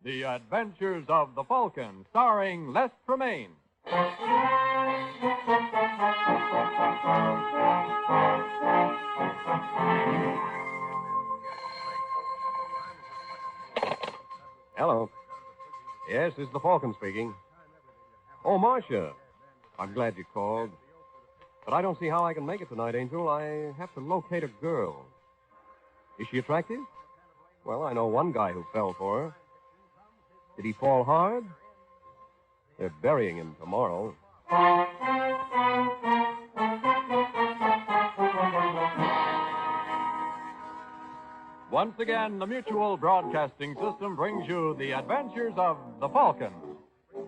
The Adventures of the Falcon, starring Les Tremaine. Hello. Yes, this is the Falcon speaking. Oh, Marcia. I'm glad you called. But I don't see how I can make it tonight, Angel. I have to locate a girl. Is she attractive? Well, I know one guy who fell for her. Did he fall hard? They're burying him tomorrow. Once again, the Mutual Broadcasting System brings you the Adventures of the Falcon.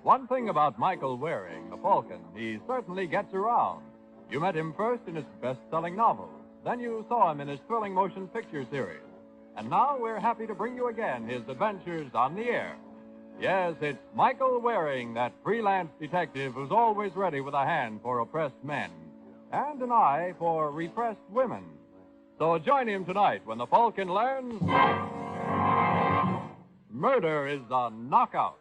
One thing about Michael Waring, the Falcon, he certainly gets around. You met him first in his best-selling novel. Then you saw him in his thrilling motion picture series. And now we're happy to bring you again his adventures on the air. Yes, it's Michael Waring, that freelance detective who's always ready with a hand for oppressed men and an eye for repressed women. So join him tonight when the Falcon learns murder is a knockout.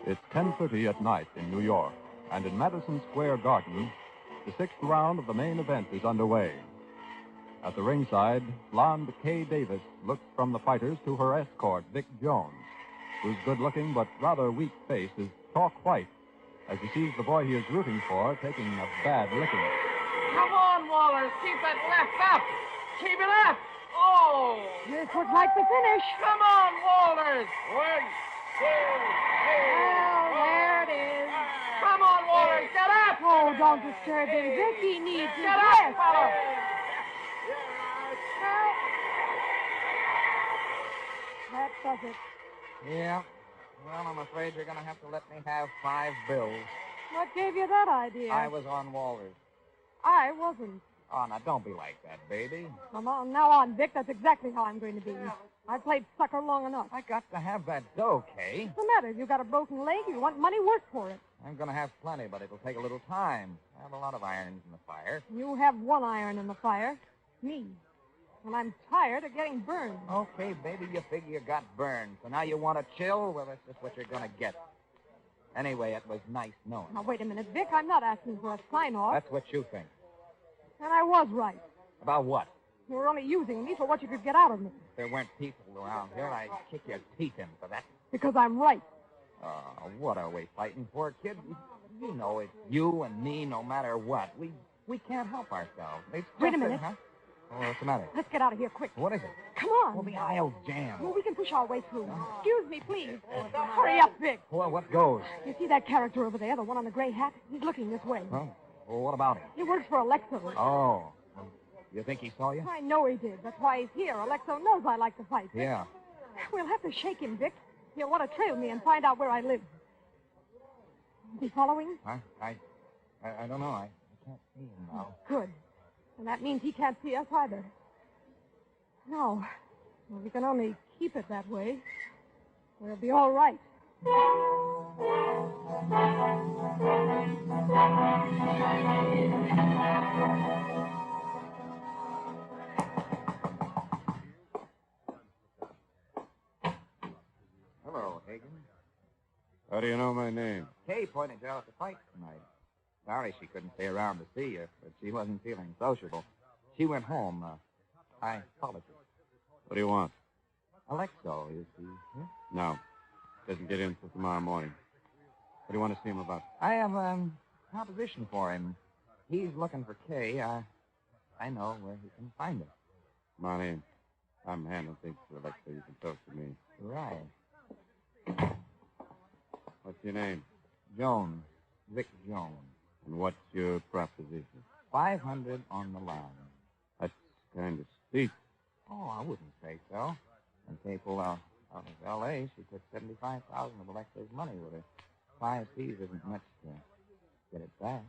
It's 10:30 at night in New York, and in Madison Square Garden, the 6th round of the main event is underway. At the ringside, blonde Kay Davis looks from the fighters to her escort, Vic Jones, whose good-looking but rather weak face is chalk white as he sees the boy he is rooting for taking a bad licking. Come on, Wallace. Keep that left up. Keep it up. Oh! This looks like the finish. Come on, Walters. 1, 2, 3. Well, there it is. Come on, Walters. Get up. Oh, don't disturb him. Vicky needs his Get up, rest. fellow. That does it. Yeah. Well, I'm afraid you're going to have to let me have 5 bills. What gave you that idea? I was on Walters. I wasn't. Oh, now, don't be like that, baby. From now on, Vic, that's exactly how I'm going to be. I've played sucker long enough. I got to have that dough, Kay. What's the matter? You got a broken leg? You want money? Work for it. I'm going to have plenty, but it'll take a little time. I have a lot of irons in the fire. You have one iron in the fire. Me. And I'm tired of getting burned. Okay, baby, you figure you got burned. So now you want to chill? Well, that's just what you're going to get. Anyway, it was nice knowing. Now, wait a minute, Vic. I'm not asking for a sign-off. That's what you think. And I was right. About what? You were only using me for what you could get out of me. If there weren't people around here, I'd kick your teeth in for that. Because I'm right. What are we fighting for, kid? You know it's you and me no matter what. We can't help ourselves. Wait a minute. Huh? Oh, what's the matter? Let's get out of here quick. What is it? Come on. Well, the aisle's jammed. Well, we can push our way through. Excuse me, please. Hurry up, Vic. Well, what goes? You see that character over there, the one on the gray hat? He's looking this way. Well, what about him? He works for Alexo. Oh. You think he saw you? I know he did. That's why he's here. Alexo knows I like to fight. Yeah. We'll have to shake him, Vic. He'll want to trail me and find out where I live. Is he following? Huh? I don't know. I can't see him now. Good. And that means he can't see us either. No. Well, we can only keep it that way. We'll be all right. Hello, Hagen. How do you know my name? Kay pointed you out at the fight tonight. Sorry she couldn't stay around to see you, but she wasn't feeling sociable. She went home. I apologize. What do you want? Alexo, is he here? No. Doesn't get in until tomorrow morning. What do you want to see him about? I have a proposition for him. He's looking for Kay. I know where he can find her. Come on in. I'm handling things for Alexa. You can talk to me. Right. What's your name? Jones. Vic Jones. And what's your proposition? 500 on the line. That's kind of steep. Oh, I wouldn't say so. When Kay pulled out of L.A., she took $75,000 of Alexa's money with her. 5 C's isn't much to get it back.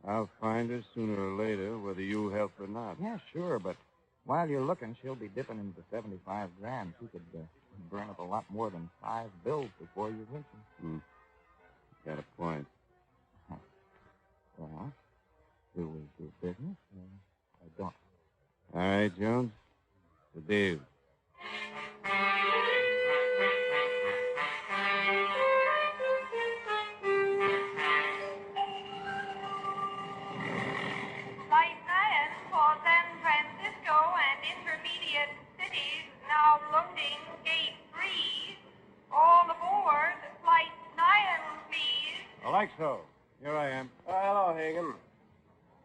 I'll find her sooner or later, whether you help or not. Yeah, sure, but while you're looking, she'll be dipping into 75 grand. She could burn up a lot more than 5 bills before you reach her. Got a point. Well, Do we do business or don't? All right, Jones. The deal. Flight 9 for San Francisco and intermediate cities now loading gate 3. All aboard Flight 9, please. Alexo, here I am. Hello, Hagen.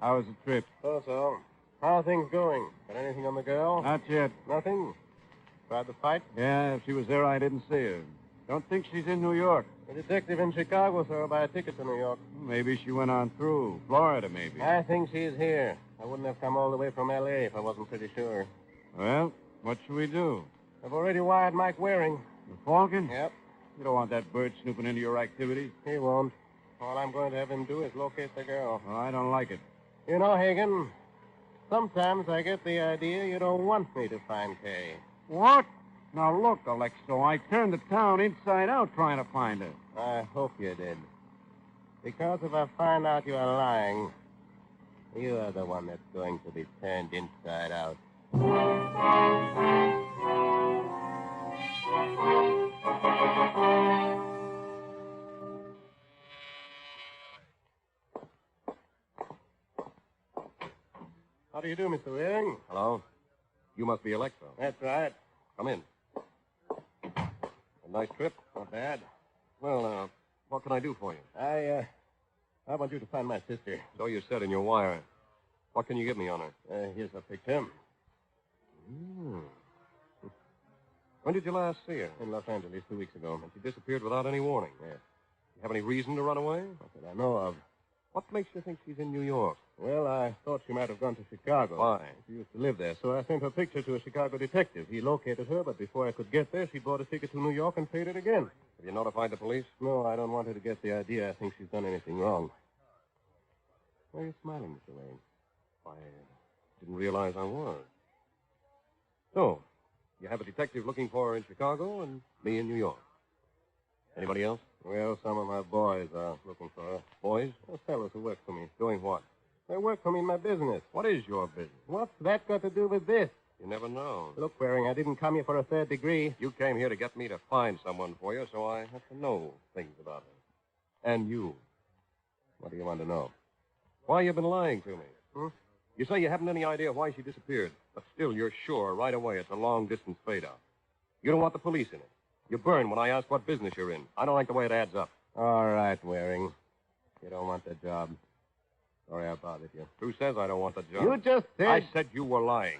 How was the trip? So. How are things going? Got anything on the girl? Not yet. Nothing? Tried to fight? Yeah, if she was there, I didn't see her. Don't think she's in New York. The detective in Chicago saw her buy a ticket to New York. Maybe she went on through. Florida, maybe. I think she's here. I wouldn't have come all the way from L.A. if I wasn't pretty sure. Well, what should we do? I've already wired Mike Waring. The Falcon? Yep. You don't want that bird snooping into your activities. He won't. All I'm going to have him do is locate the girl. Well, I don't like it. You know, Hagen, sometimes I get the idea you don't want me to find Kay. What? Now, look, Alexo, I turned the town inside out trying to find her. I hope you did. Because if I find out you are lying, you are the one that's going to be turned inside out. How do you do, Mr. Waring? Hello? You must be Alexo. That's right. Come in. A nice trip. Not bad. Well, what can I do for you? I want you to find my sister. So you said in your wire. What can you give me on her? Here's a picture. When did you last see her? In Los Angeles 2 weeks ago. And she disappeared without any warning. Yes. You have any reason to run away? Not that I know of. What makes you think she's in New York? Well, I thought she might have gone to Chicago. Why? She used to live there, so I sent her picture to a Chicago detective. He located her, but before I could get there, she bought a ticket to New York and paid it again. Have you notified the police? No, I don't want her to get the idea I think she's done anything wrong. Why are you smiling, Mr. Lane? I didn't realize I was. So, you have a detective looking for her in Chicago and me in New York. Anybody else? Well, some of my boys are looking for her. Boys? Those fellows who work for me. Doing what? They work for me in my business. What is your business? What's that got to do with this? You never know. Look, Waring, I didn't come here for a third degree. You came here to get me to find someone for you, so I have to know things about her. And you. What do you want to know? Why you been lying to me? Hmm? You say you haven't any idea why she disappeared, but still you're sure right away it's a long-distance fade-out. You don't want the police in it. You burn when I ask what business you're in. I don't like the way it adds up. All right, Waring. You don't want the job. Sorry I bothered you. Who says I don't want the job? You just said... I said you were lying.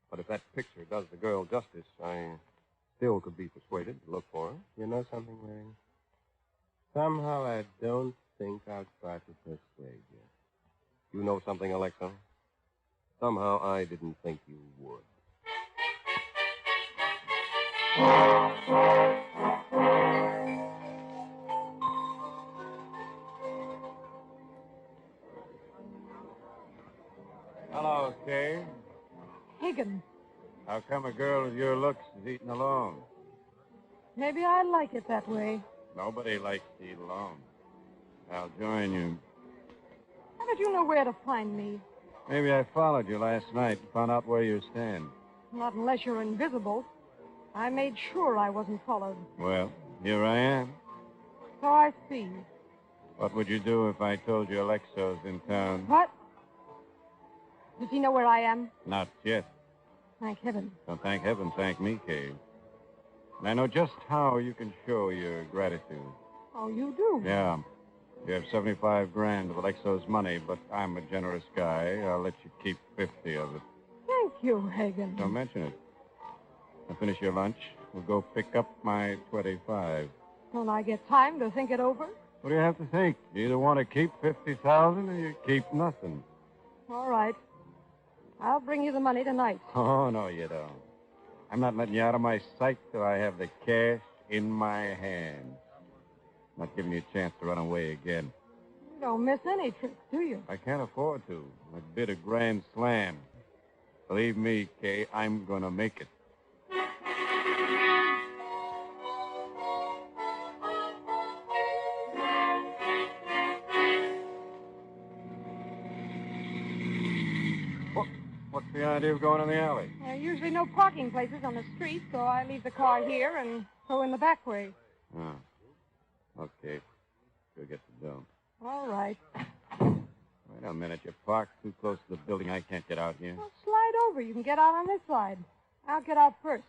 But if that picture does the girl justice, I still could be persuaded to look for her. You know something, Waring? Somehow I don't think I'll try to persuade you. You know something, Alexo? Somehow I didn't think you would. Hello, Kay. Hagen, How come a girl with your looks is eating alone? maybe I like it that way. Nobody likes to eat alone. I'll join you. How did you know where to find me? Maybe I followed you last night and found out where you stand. Not unless you're invisible. I made sure I wasn't followed. Well, here I am. So I see. What would you do if I told you Alexo's in town? What? Does he know where I am? Not yet. Thank heaven. Don't thank heaven, thank me, Kay. And I know just how you can show your gratitude. Oh, you do? Yeah. You have 75 grand of Alexo's money, but I'm a generous guy. I'll let you keep 50 of it. Thank you, Hagen. Don't mention it. Now finish your lunch. We'll go pick up my 25. Don't I get time to think it over? What do you have to think? You either want to keep 50,000 or you keep nothing. All right. I'll bring you the money tonight. Oh, no, you don't. I'm not letting you out of my sight till I have the cash in my hand. Not giving you a chance to run away again. You don't miss any tricks, do you? I can't afford to. I bid a grand slam. Believe me, Kay, I'm going to make it. the idea of going in the alley? There are usually no parking places on the street, so I leave the car here and go in the back way. Oh. Okay. Go get the dump. All right. Wait a minute. You're parked too close to the building. I can't get out here. Well, slide over. You can get out on this side. I'll get out first.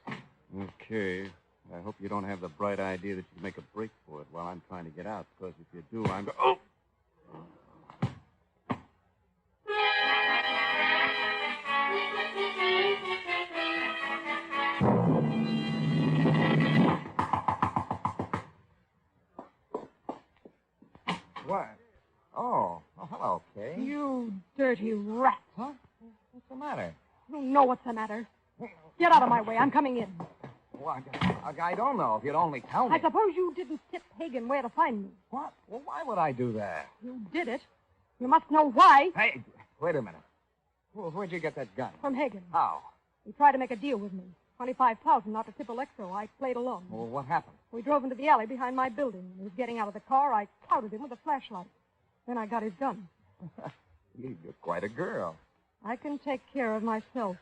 Okay. I hope you don't have the bright idea that you can make a break for it while I'm trying to get out, because if you do, I'm... Oh! What? Oh, hello, Kay. You dirty rat. Huh? What's the matter? You know what's the matter. Get out of my way. I'm coming in. Well, I don't know. If you'd only tell me. I suppose you didn't tip Hagen where to find me. What? Well, why would I do that? You did it. You must know why. Hey, wait a minute. Where'd you get that gun? From Hagen. How? He tried to make a deal with me. $25,000 not to tip Alexo. I played along. Well, what happened? We drove into the alley behind my building. He was getting out of the car. I clouted him with a flashlight. Then I got his gun. You're quite a girl. I can take care of myself.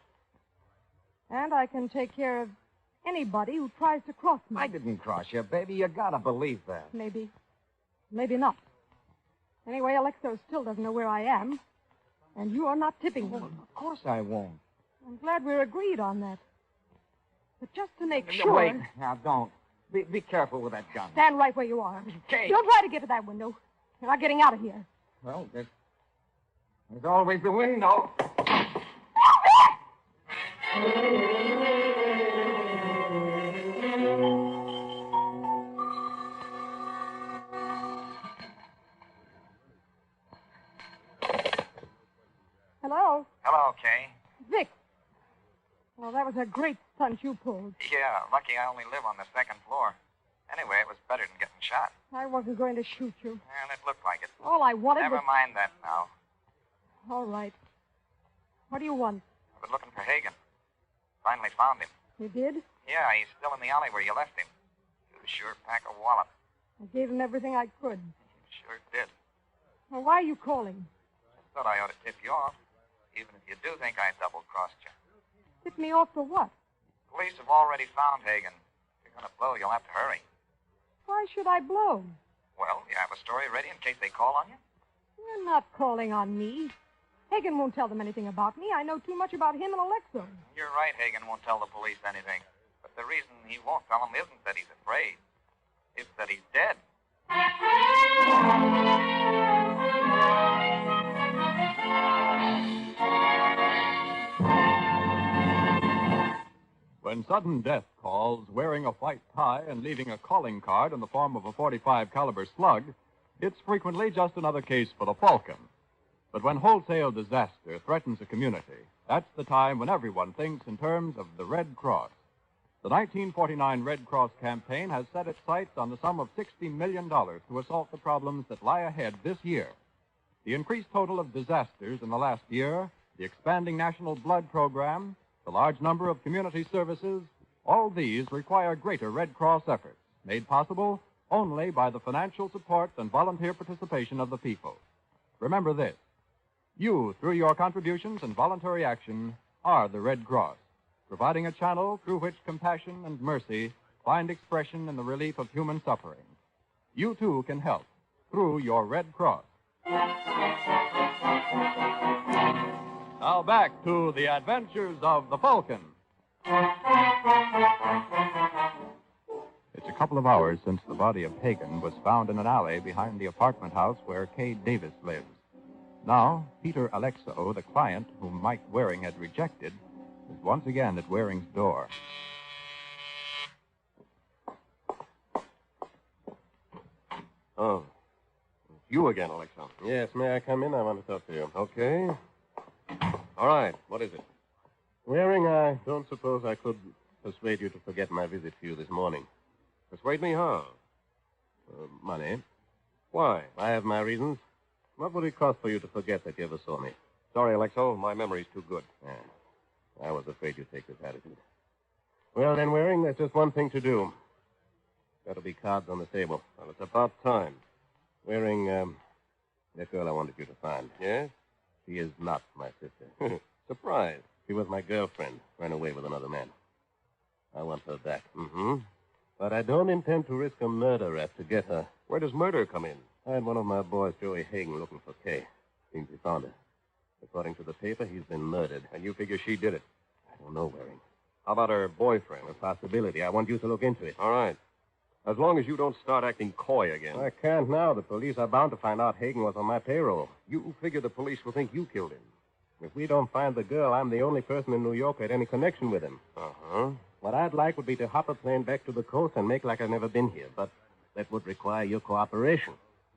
And I can take care of anybody who tries to cross me. I didn't cross you, baby. You gotta believe that. Maybe. Maybe not. Anyway, Alexo still doesn't know where I am. And you are not tipping him. Of course I won't. I'm glad we're agreed on that. But just to make sure... Wait. Now, don't. Be careful with that gun. Stand right where you are. Kate. Don't try to get to that window. You're not getting out of here. Well, there's always the window. Hello? Hello, Kay. Vic. Well, that was a great stunt you pulled. Yeah, lucky I only live on the second floor. Anyway, it was better than getting shot. I wasn't going to shoot you. And it looked like it. All I wanted Never was... mind that now. All right. What do you want? I was looking for Hagen. Finally found him. You did? Yeah, he's still in the alley where you left him. He was sure pack a wallop. I gave him everything I could. Sure did. Well, why are you calling? Just thought I ought to tip you off, even if you do think I double-crossed you. Tip me off for what? Police have already found Hagen. If you're going to blow, you'll have to hurry. Why should I blow? Well, you have a story ready in case they call on you? You're not calling on me. Hagen won't tell them anything about me. I know too much about him and Alexo. You're right, Hagen won't tell the police anything. But the reason he won't tell them isn't that he's afraid. It's that he's dead. When sudden death calls, wearing a white tie and leaving a calling card in the form of a .45 caliber slug, it's frequently just another case for the Falcon. But when wholesale disaster threatens a community, that's the time when everyone thinks in terms of the Red Cross. The 1949 Red Cross campaign has set its sights on the sum of $60 million to assault the problems that lie ahead this year. The increased total of disasters in the last year, the expanding national blood program, the large number of community services, all these require greater Red Cross efforts, made possible only by the financial support and volunteer participation of the people. Remember this. You, through your contributions and voluntary action, are the Red Cross, providing a channel through which compassion and mercy find expression in the relief of human suffering. You, too, can help through your Red Cross. Now back to the adventures of the Falcon. It's a couple of hours since the body of Hagen was found in an alley behind the apartment house where Kay Davis lives. Now, Peter Alexo, the client whom Mike Waring had rejected, is once again at Waring's door. Oh. It's you again, Alexo. Yes, may I come in? I want to talk to you. Okay. All right. What is it? Waring, I don't suppose I could persuade you to forget my visit to you this morning. Persuade me how? Money. Why? I have my reasons. What would it cost for you to forget that you ever saw me? Sorry, Alexo. My memory's too good. Yeah. I was afraid you'd take this attitude. Well, then, Waring, there's just one thing to do. Got to be cards on the table. Well, it's about time. Waring, that girl I wanted you to find. Yes? She is not my sister. Surprise. She was my girlfriend. Ran away with another man. I want her back. Mm-hmm. But I don't intend to risk a murder rap to get her. Where does murder come in? I had one of my boys, Joey Hagen, looking for Kay. Seems he found her. According to the paper, he's been murdered. And you figure she did it? I don't know, Waring. How about her boyfriend? A possibility. I want you to look into it. All right. As long as you don't start acting coy again. I can't now. The police are bound to find out Hagen was on my payroll. You figure the police will think you killed him. If we don't find the girl, I'm the only person in New York with any connection with him. Uh-huh. What I'd like would be to hop a plane back to the coast and make like I've never been here. But that would require your cooperation.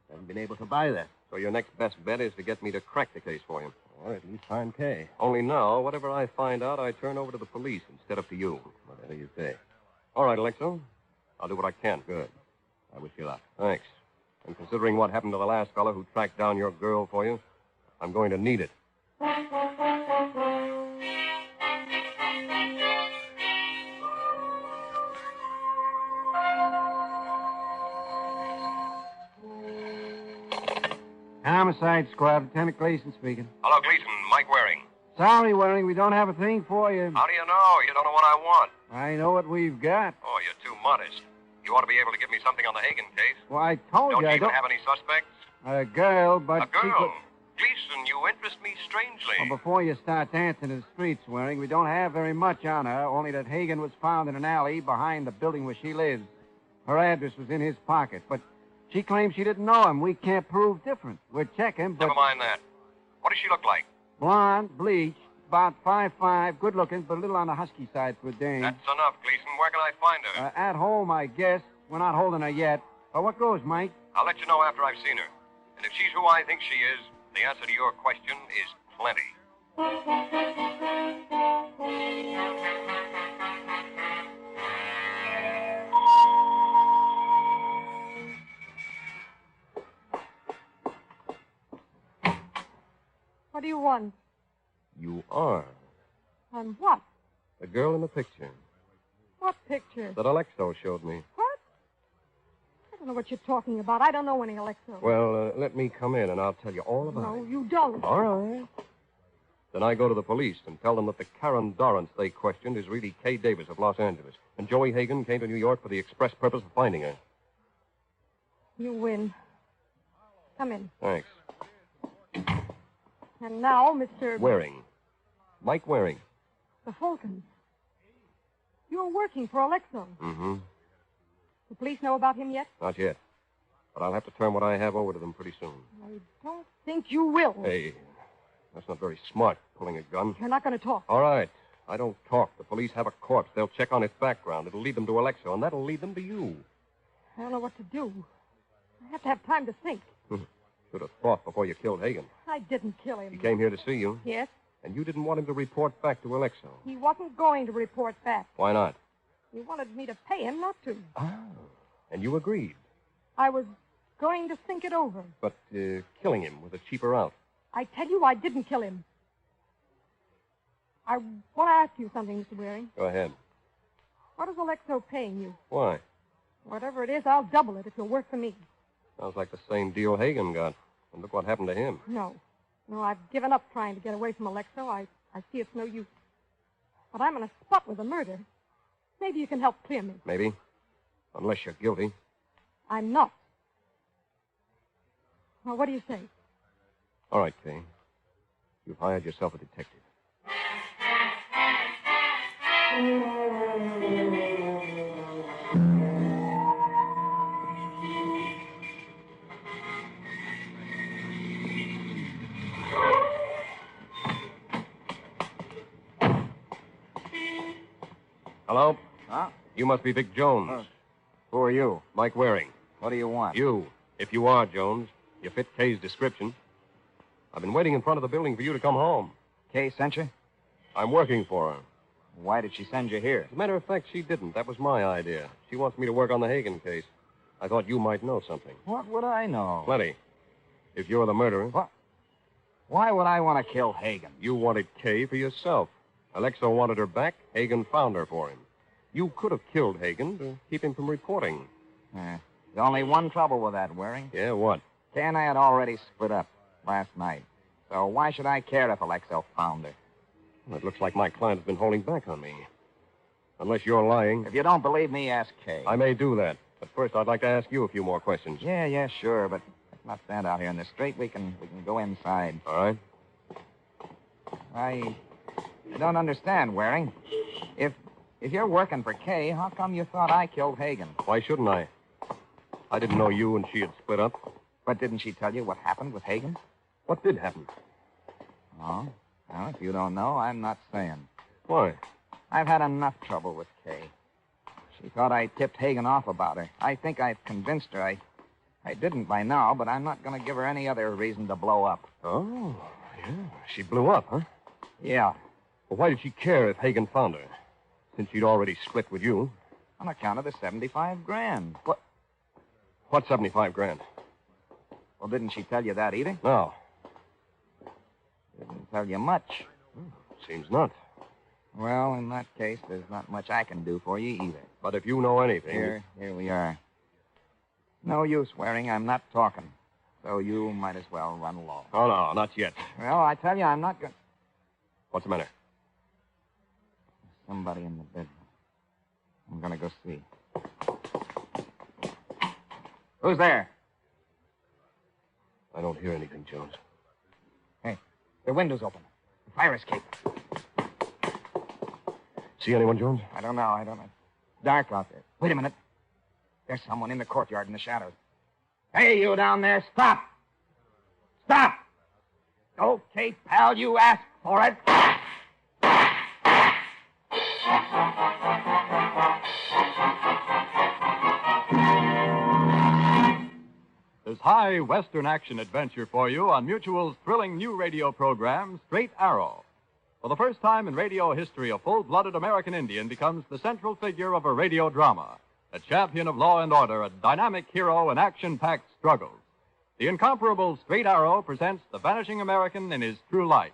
I haven't been able to buy that. So your next best bet is to get me to crack the case for you. Or at least find Kay. Only now, whatever I find out, I turn over to the police instead of to you. Whatever you say. All right, Alexo. I'll do what I can. Good. I wish you luck. Thanks. And considering what happened to the last fellow who tracked down your girl for you, I'm going to need it. Homicide Squad, Lieutenant Gleason speaking. Hello, Gleason. Mike Waring. Sorry, Waring, we don't have a thing for you. How do you know? You don't know what I want. I know what we've got. Oh, you're too modest. You ought to be able to give me something on the Hagen case. Well, I told Don't you you I even don't... have any suspects? A girl, but... A girl? she could- Gleason, you interest me strangely. Well, before you start dancing in the streets, Waring, we don't have very much on her, only that Hagen was found in an alley behind the building where she lives. Her address was in his pocket, but she claims she didn't know him. We can't prove different. We're checking, but... Never mind that. What does she look like? Blonde, bleached, about 5'5", good-looking, but a little on the husky side for a dame. That's enough, Gleason. Where can I find her? At home, I guess. We're not holding her yet. But what goes, Mike? I'll let you know after I've seen her. And if she's who I think she is, the answer to your question is plenty. What do you want? You are On what? the girl in the picture What picture? that Alexo showed me. What? I don't know what you're talking about. I don't know any Alexo. Well, let me come in and I'll tell you all about No, it. you don't. All right. Then I go to the police and tell them that the Karen Dorrance they questioned is really Kay Davis of Los Angeles. And Joey Hagen came to New York for the express purpose of finding her. You win. Come in. Thanks. And now, Mr. Waring. Mike Waring. The Falcon. You're working for Alexo. Mm-hmm. The police know about him yet? Not yet. But I'll have to turn what I have over to them pretty soon. I don't think you will. Hey, that's not very smart, pulling a gun. You're not going to talk. All right. I don't talk. The police have a corpse. They'll check on its background. It'll lead them to Alexo, and that'll lead them to you. I don't know what to do. I have to have time to think. Should have thought before you killed Hagen. I didn't kill him. He came here to see you, Yes? and you didn't want him to report back to Alexo. He wasn't going to report back. Why not? He wanted me to pay him not to. Oh. And you agreed. I was going to think it over. But killing him was a cheaper out. I tell you, I didn't kill him. I want to ask you something, Mr. Waring. Go ahead. What is Alexo paying you? Why? Whatever it is, I'll double it if you'll work for me. Sounds like the same deal Hagen got. And look what happened to him. No, I've given up trying to get away from Alexo. I see it's no use. But I'm in a spot with a murder. Maybe you can help clear me. Maybe. Unless you're guilty. I'm not. Well, what do you say? All right, Kay. You've hired yourself a detective. Hello? Huh? You must be Vic Jones. Who are you? Mike Waring. What do you want? You. If you are Jones, you fit Kay's description. I've been waiting in front of the building for you to come home. Kay sent you? I'm working for her. Why did she send you here? As a matter of fact, she didn't. That was my idea. She wants me to work on the Hagen case. I thought you might know something. What would I know? Plenty. If you're the murderer. What? Why would I want to kill Hagen? You wanted Kay for yourself. Alexo wanted her back. Hagen found her for him. You could have killed Hagen to keep him from reporting. There's only one trouble with that, Waring. Yeah, what? Kay and I had already split up last night. So why should I care if Alexo found her? Well, it looks like my client has been holding back on me. Unless you're lying. If you don't believe me, ask Kay. I may do that. But first, I'd like to ask you a few more questions. Yeah, sure, but let's not stand out here in the street. We can go inside. All right. I don't understand, Waring. If you're working for Kay, how come you thought I killed Hagen? Why shouldn't I? I didn't know you and she had split up. But didn't she tell you what happened with Hagen? What did happen? Oh, well, if you don't know, I'm not saying. Why? I've had enough trouble with Kay. She thought I tipped Hagen off about her. I think I've convinced her. I didn't by now, but I'm not going to give her any other reason to blow up. Oh, yeah. She blew up, huh? Yeah, Well, why did she care if Hagen found her? Since she'd already split with you. on account of the $75,000. What's 75 grand? Well, didn't she tell you that either? No. Didn't tell you much. Seems not. Well, in that case, there's not much I can do for you either. But if you know anything... Here we are. No use, Waring. I'm not talking. So you might as well run along. Oh, no, not yet. Well, I tell you, I'm not going... What's the matter? Somebody in the bedroom. I'm going to go see. Who's there? I don't hear anything, Jones. Hey, the window's open. The fire escape. See anyone, Jones? I don't know. Dark out there. Wait a minute. There's someone in the courtyard in the shadows. Hey, you down there, stop! Stop! Okay, pal, you asked for it. There's high Western action adventure for you on Mutual's thrilling new radio program, Straight Arrow. For the first time in radio history, a full-blooded American Indian becomes the central figure of a radio drama, a champion of law and order, a dynamic hero in action-packed struggles. The incomparable Straight Arrow presents the vanishing American in his true light.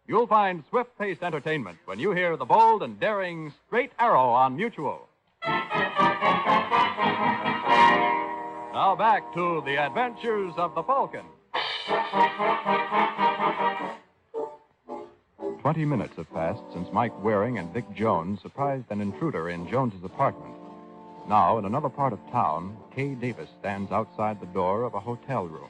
You'll find swift-paced entertainment when you hear the bold and daring Straight Arrow on Mutual. Now back to the adventures of the Falcon. 20 minutes have passed since Mike Waring and Vic Jones surprised an intruder in Jones's apartment. Now, in another part of town, Kay Davis stands outside the door of a hotel room.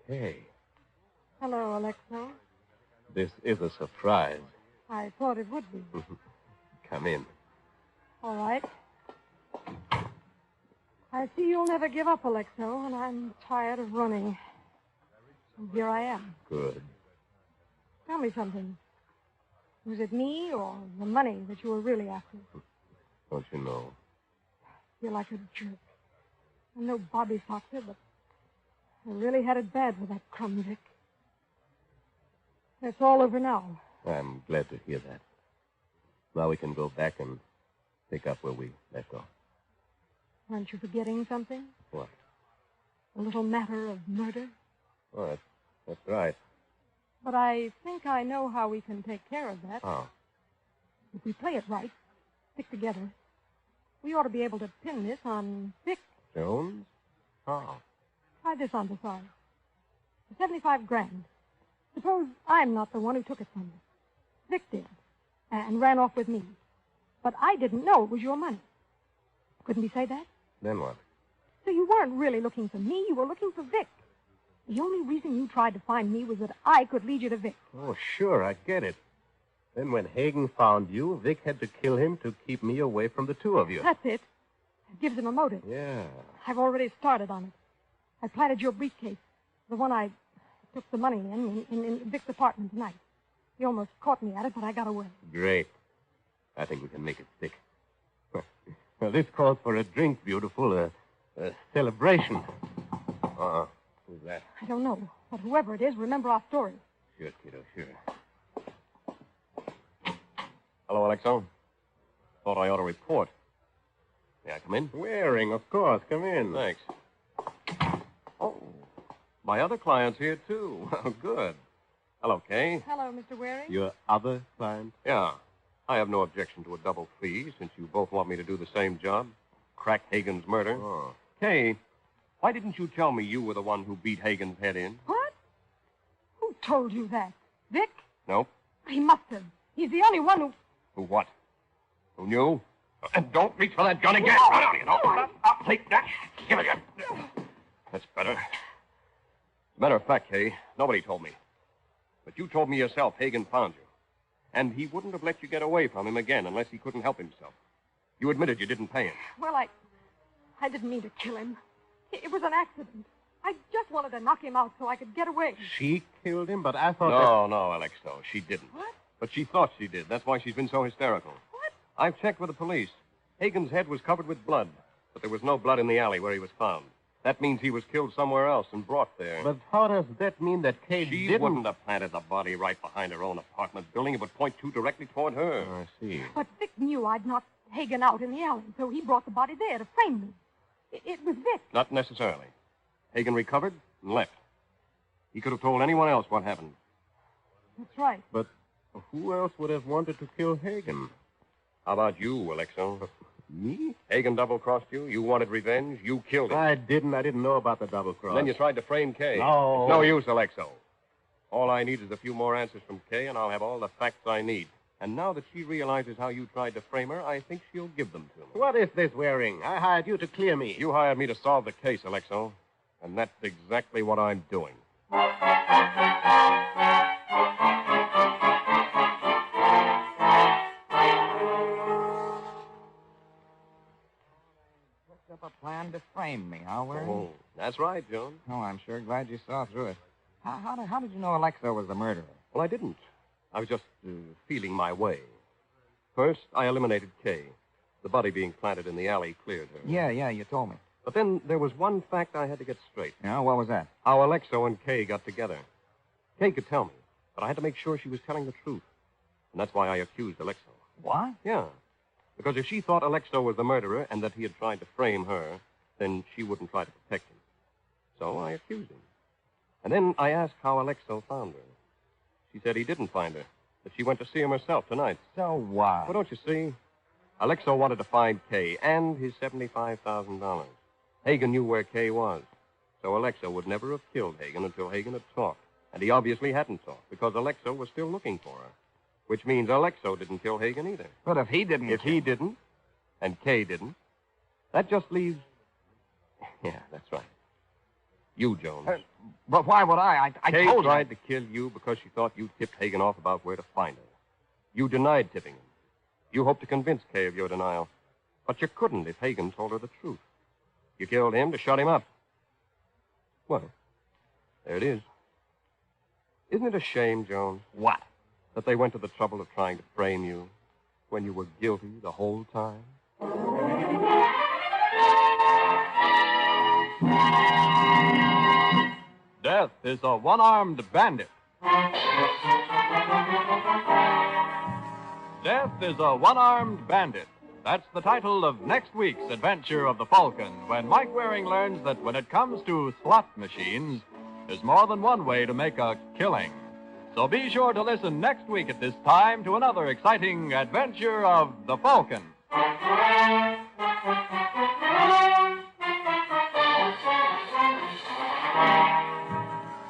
Hey, Hello, Alexo. this is a surprise. I thought it would be. Come in. All right. I see you'll never give up, Alexo, and I'm tired of running. And here I am. Good. Tell me something. Was it me or the money that you were really after? Don't you know? You're like a jerk. I'm no Bobby Foxer, but I really had it bad with that crumb Vic. It's all over now. I'm glad to hear that. Now we can go back and pick up where we left off. Aren't you forgetting something? What? A little matter of murder? Oh, that's right. But I think I know how we can take care of that. How? If we play it right, stick together, we ought to be able to pin this on Vic. Jones? How? Try this on the side. For $75,000. Suppose I'm not the one who took it from you. Vic did, and ran off with me. But I didn't know it was your money. Couldn't we say that? Then what? So you weren't really looking for me, you were looking for Vic. The only reason you tried to find me was that I could lead you to Vic. Oh, sure, I get it. Then when Hagen found you, Vic had to kill him to keep me away from the two of you. That's it. It gives him a motive. Yeah. I've already started on it. I planted your briefcase, the one I took the money in Vic's apartment tonight. He almost caught me at it, but I got away. Great. I think we can make it stick. Well, this calls for a drink, beautiful. A celebration. Who's that? I don't know, but whoever it is, remember our story. Sure, kiddo, sure. Hello, Alexo. Thought I ought to report. May I come in? Waring, of course. Come in. Thanks. Oh, my other client's here, too. Well, good. Hello, Kay. Hello, Mr. Waring. Your other client? Yeah. I have no objection to a double fee, since you both want me to do the same job. Crack Hagen's murder. Oh. Kay, Why didn't you tell me you were the one who beat Hagen's head in? What? Who told you that? Vic? Nope. He must have. He's the only one who... Who what? Who knew? And don't reach for that gun again. No. Right on, you know. I'll take that. Give it here. That's better. As a matter of fact, Kay, nobody told me. But you told me yourself Hagen found you. And he wouldn't have let you get away from him again unless he couldn't help himself. You admitted you didn't pay him. Well, I didn't mean to kill him. It was an accident. I just wanted to knock him out so I could get away. She killed him, but I thought No, Alexo, she didn't. What? But she thought she did. That's why she's been so hysterical. What? I've checked with the police. Hagen's head was covered with blood, but there was no blood in the alley where he was found. That means he was killed somewhere else and brought there. But how does that mean that Kay She didn't... wouldn't have planted the body right behind her own apartment building. It would point directly toward her. I see. But Vic knew I'd knocked Hagen out in the alley, so he brought the body there to frame me. It was Vic. Not necessarily. Hagen recovered and left. He could have told anyone else what happened. That's right. But who else would have wanted to kill Hagen? How about you, Alexo? Me? Hagen double-crossed you. You wanted revenge. You killed him. I didn't know about the double cross. Then you tried to frame Kay. No. It's no use, Alexo. All I need is a few more answers from Kay, and I'll have all the facts I need. And now that she realizes how you tried to frame her, I think she'll give them to me. What is this Waring? I hired you to clear me. You hired me to solve the case, Alexo. And that's exactly what I'm doing. Up a plan to frame me, huh, Waring? Oh, that's right, Jones. Oh, I'm sure glad you saw through it. How did you know Alexo was the murderer? Well, I didn't. I was just feeling my way. First, I eliminated Kay. The body being planted in the alley cleared her. Yeah, you told me. But then there was one fact I had to get straight. Yeah, what was that? How Alexo and Kay got together. Kay could tell me, but I had to make sure she was telling the truth. And that's why I accused Alexo. What? Yeah. Because if she thought Alexo was the murderer and that he had tried to frame her, then she wouldn't try to protect him. So I accused him. And then I asked how Alexo found her. She said he didn't find her, that she went to see him herself tonight. So what? Well, don't you see? Alexo wanted to find Kay and his $75,000. Hagen knew where Kay was. So Alexo would never have killed Hagen until Hagen had talked. And he obviously hadn't talked, because Alexo was still looking for her. Which means Alexo didn't kill Hagen either. But if he didn't... If he didn't, and Kay didn't, that just leaves... Yeah, that's right. You, Jones. But why would I? I Kay told you. tried to kill you because she thought you tipped Hagen off about where to find her. You denied tipping him. You hoped to convince Kay of your denial. But you couldn't if Hagen told her the truth. You killed him to shut him up. Well, there it is. Isn't it a shame, Jones, What? that they went to the trouble of trying to frame you when you were guilty the whole time? Death is a one-armed bandit. Death is a one-armed bandit. That's the title of next week's adventure of the Falcon, when Mike Waring learns that when it comes to slot machines, there's more than one way to make a killing. So be sure to listen next week at this time to another exciting adventure of the Falcon.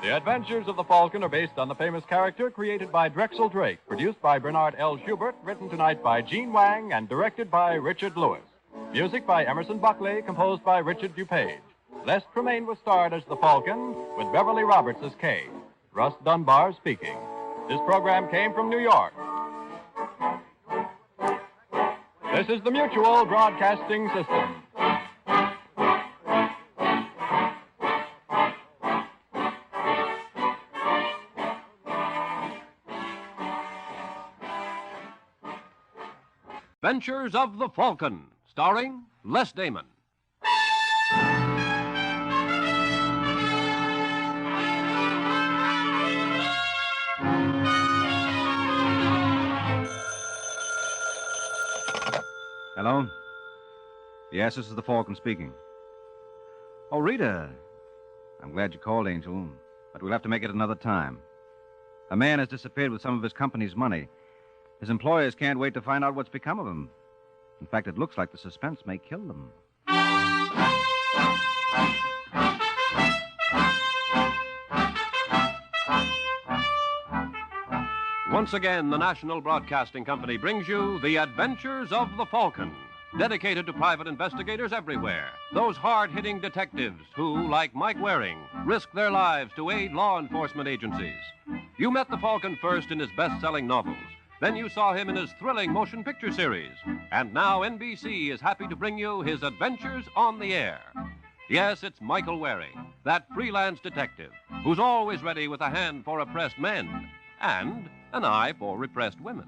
The Adventures of the Falcon are based on the famous character created by Drexel Drake, produced by Bernard L. Schubert, written tonight by Gene Wang, and directed by Richard Lewis. Music by Emerson Buckley, composed by Richard DuPage. Les Tremaine was starred as the Falcon, with Beverly Roberts as Kay. Russ Dunbar speaking. This program came from New York. This is the Mutual Broadcasting System. Adventures of the Falcon, starring Les Damon. Hello? Yes, this is the Falcon speaking. Oh, Rita. I'm glad you called, Angel, but we'll have to make it another time. A man has disappeared with some of his company's money. His employers can't wait to find out what's become of him. In fact, it looks like the suspense may kill them. Once again, the National Broadcasting Company brings you The Adventures of the Falcon, dedicated to private investigators everywhere. Those hard-hitting detectives who, like Mike Waring, risk their lives to aid law enforcement agencies. You met the Falcon first in his best-selling novels. Then you saw him in his thrilling motion picture series. And now NBC is happy to bring you his adventures on the air. Yes, it's Michael Waring, that freelance detective who's always ready with a hand for oppressed men and an eye for repressed women.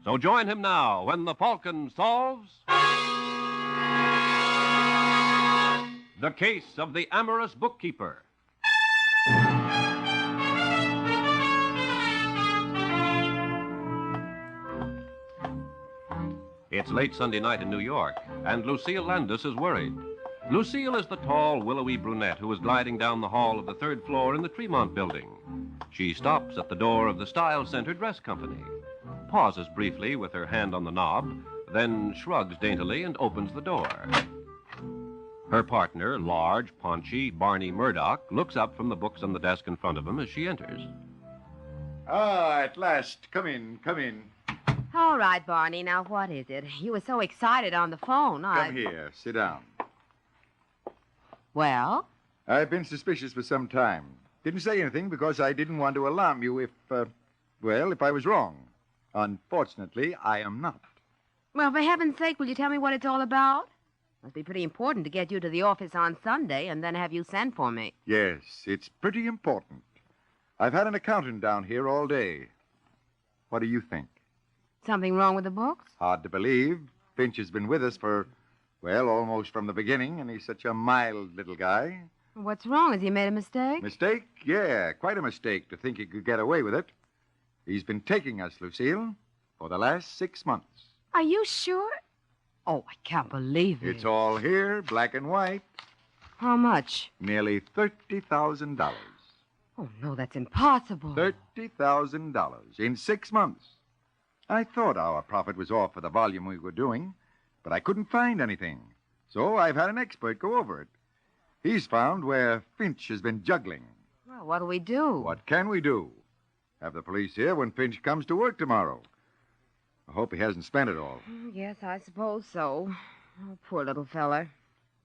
So join him now when the Falcon solves the case of the Amorous Bookkeeper. It's late Sunday night in New York, and Lucille Landis is worried. Lucille is the tall, willowy brunette who is gliding down the hall of the third floor in the Tremont building. She stops at the door of the Style Center Dress Company, pauses briefly with her hand on the knob, then shrugs daintily and opens the door. Her partner, large, paunchy Barney Murdoch, looks up from the books on the desk in front of him as she enters. Ah, at last. Come in, come in. All right, Barney. Now, what is it? You were so excited on the phone. Come here. Sit down. Well? I've been suspicious for some time. Didn't say anything because I didn't want to alarm you if I was wrong. Unfortunately, I am not. Well, for heaven's sake, will you tell me what it's all about? Must be pretty important to get you to the office on Sunday and then have you send for me. Yes, it's pretty important. I've had an accountant down here all day. What do you think? Something wrong with the books? Hard to believe. Finch has been with us for, almost from the beginning, and he's such a mild little guy. What's wrong? Has he made a mistake? Mistake? Yeah, quite a mistake to think he could get away with it. He's been taking us, Lucille, for the last 6 months. Are you sure? Oh, I can't believe it. It's all here, black and white. How much? Nearly $30,000. Oh, no, that's impossible. $30,000 in 6 months. I thought our profit was off for the volume we were doing, but I couldn't find anything. So I've had an expert go over it. He's found where Finch has been juggling. Well, what do we do? What can we do? Have the police here when Finch comes to work tomorrow. I hope he hasn't spent it all. Yes, I suppose so. Oh, poor little feller.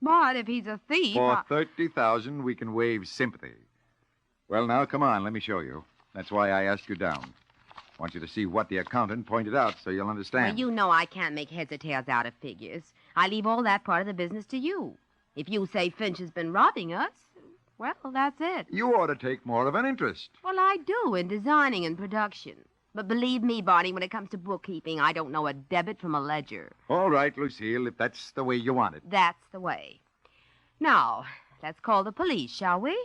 But if he's a thief... For $30,000, we can waive sympathy. Well, now, come on, let me show you. That's why I asked you down. I want you to see what the accountant pointed out so you'll understand. Well, you know I can't make heads or tails out of figures. I leave all that part of the business to you. If you say Finch has been robbing us, well, that's it. You ought to take more of an interest. Well, I do in designing and production. But believe me, Barney, when it comes to bookkeeping, I don't know a debit from a ledger. All right, Lucille, if that's the way you want it. That's the way. Now, let's call the police, shall we?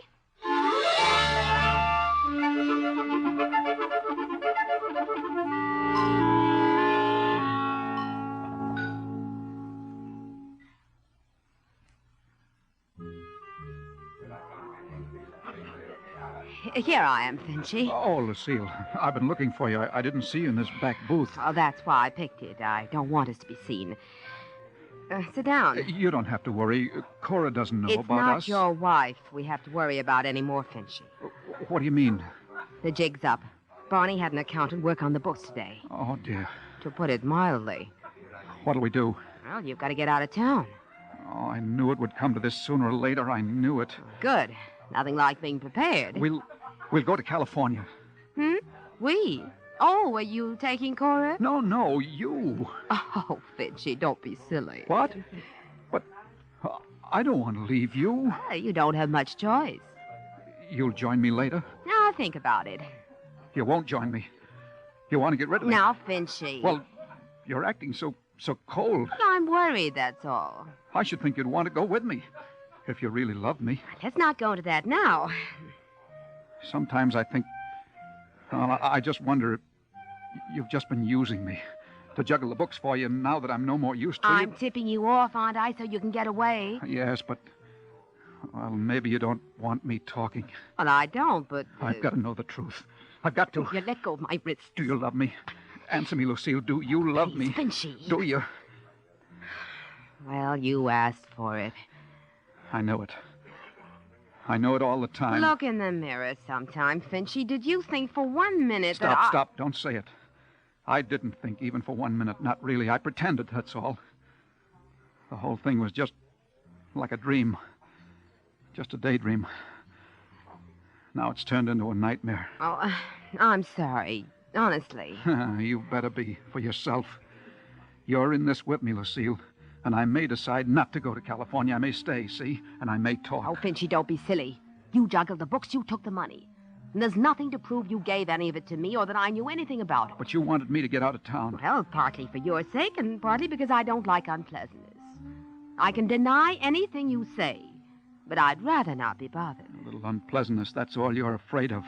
Here I am, Finchy. Oh, Lucille, I've been looking for you. I didn't see you in this back booth. Oh, that's why I picked it. I don't want us to be seen. Sit down. You don't have to worry. Cora doesn't know It's about not us. your wife we have to worry about anymore, Finchy. What do you mean? The jig's up. Barney had an accountant work on the books today. Oh, dear. To put it mildly. What'll we do? Well, you've got to get out of town. Oh, I knew it would come to this sooner or later. I knew it. Good. Nothing like being prepared. We'll go to California. We? Oh, are you taking Cora? No, you. Oh, Finchy, don't be silly. What? But I don't want to leave you. Well, you don't have much choice. You'll join me later? Now, think about it. You won't join me. You want to get rid of me? Now, Finchy. Well, you're acting so cold. I'm worried, that's all. I should think you'd want to go with me. If you really love me. Let's not go into that now. Sometimes I think... Well, I just wonder if you've just been using me to juggle the books for you now that I'm no more use to you. I'm tipping you off, aren't I, so you can get away? Yes, but... Well, maybe you don't want me talking. Well, I don't, but... I've got to know the truth. I've got to. You let go of my wrist. Do you love me? Answer me, Lucille. Do you love me? Finchy. Do you? Well, you asked for it. I know it. I know it all the time. Look in the mirror sometime, Finchy. Did you think for 1 minute Stop. Don't say it. I didn't think even for 1 minute. Not really. I pretended, that's all. The whole thing was just like a dream. Just a daydream. Now it's turned into a nightmare. Oh, I'm sorry. Honestly. You better be, for yourself. You're in this with me, Lucille. And I may decide not to go to California. I may stay, see? And I may talk. Oh, Finchy, don't be silly. You juggled the books, you took the money. And there's nothing to prove you gave any of it to me or that I knew anything about it. But you wanted me to get out of town. Well, partly for your sake and partly because I don't like unpleasantness. I can deny anything you say, but I'd rather not be bothered. A little unpleasantness, that's all you're afraid of.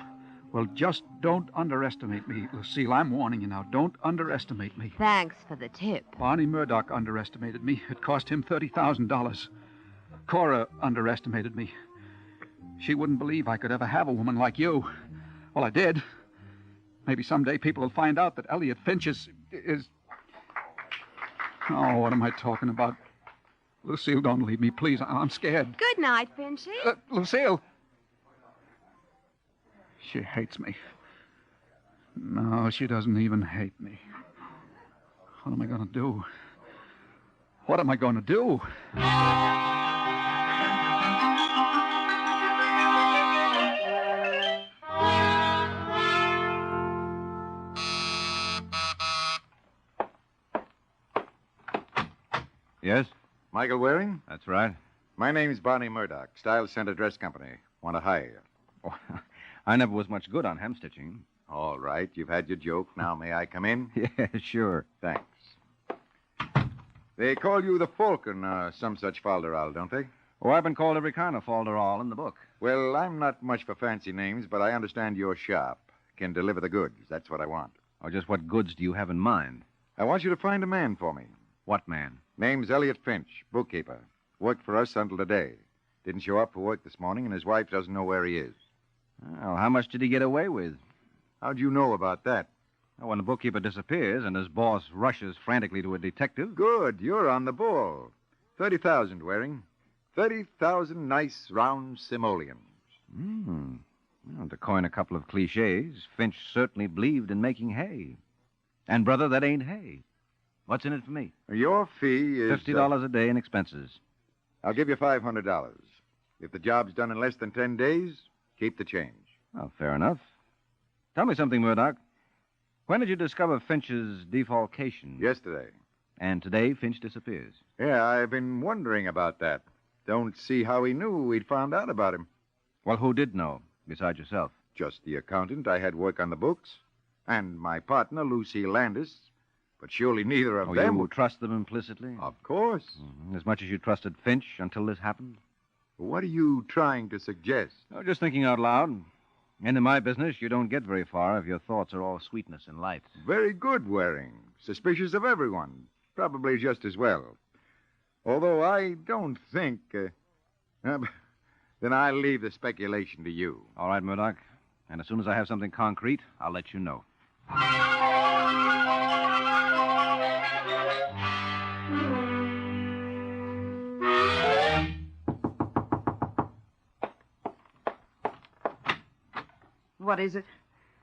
Well, just don't underestimate me, Lucille. I'm warning you now. Don't underestimate me. Thanks for the tip. Barney Murdoch underestimated me. It cost him $30,000. Cora underestimated me. She wouldn't believe I could ever have a woman like you. Well, I did. Maybe someday people will find out that Elliot Finch is... Oh, what am I talking about? Lucille, don't leave me, please. I'm scared. Good night, Finchy. Lucille! She hates me. No, she doesn't even hate me. What am I going to do? What am I going to do? Yes? Michael Waring? That's right. My name's Barney Murdoch, Style Center Dress Company. Want to hire you. Oh, I never was much good on hemstitching. All right, you've had your joke. Now, may I come in? Yeah, sure. Thanks. They call you the Falcon or some such falderall, don't they? Oh, I've been called every kind of falderall in the book. Well, I'm not much for fancy names, but I understand you're sharp. Can deliver the goods. That's what I want. Oh, just what goods do you have in mind? I want you to find a man for me. What man? Name's Elliot Finch, bookkeeper. Worked for us until today. Didn't show up for work this morning, and his wife doesn't know where he is. Well, how much did he get away with? How'd you know about that? Well, when the bookkeeper disappears and his boss rushes frantically to a detective... Good. You're on the ball. 30,000, Waring. 30,000 nice, round simoleons. Well, to coin a couple of cliches, Finch certainly believed in making hay. And, brother, that ain't hay. What's in it for me? Your fee is... $50 a day in expenses. I'll give you $500. If the job's done in less than 10 days, keep the change. Oh, fair enough. Tell me something, Murdoch. When did you discover Finch's defalcation? Yesterday. And today, Finch disappears. Yeah, I've been wondering about that. Don't see how he knew we'd found out about him. Well, who did know, besides yourself? Just the accountant I had work on the books. And my partner, Lucy Landis. But surely neither of them... You trust them implicitly? Of course. Mm-hmm. As much as you trusted Finch until this happened? What are you trying to suggest? Oh, just thinking out loud. And in my business, you don't get very far if your thoughts are all sweetness and light. Very good, Waring. Suspicious of everyone. Probably just as well. Although I don't think... then I'll leave the speculation to you. All right, Murdoch. And as soon as I have something concrete, I'll let you know. What is it?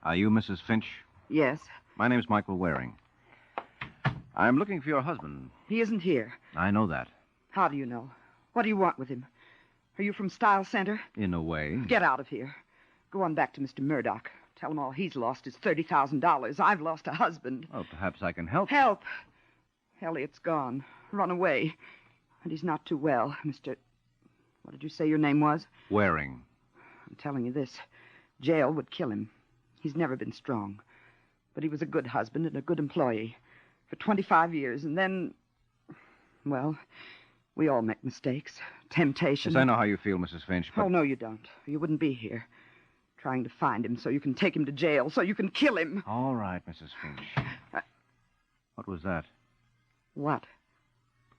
Are you Mrs. Finch? Yes. My name's Michael Waring. I'm looking for your husband. He isn't here. I know that. How do you know? What do you want with him? Are you from Style Center? In a way. Get out of here. Go on back to Mr. Murdoch. Tell him all he's lost is $30,000. I've lost a husband. Well, perhaps I can help. Help! Elliot's gone. Run away. And he's not too well, Mr... What did you say your name was? Waring. I'm telling you this. Jail would kill him. He's never been strong. But he was a good husband and a good employee. For 25 years, and then... Well, we all make mistakes. Temptation. Yes, I know how you feel, Mrs. Finch, but... Oh, no, you don't. You wouldn't be here. Trying to find him so you can take him to jail, so you can kill him. All right, Mrs. Finch. What was that? What?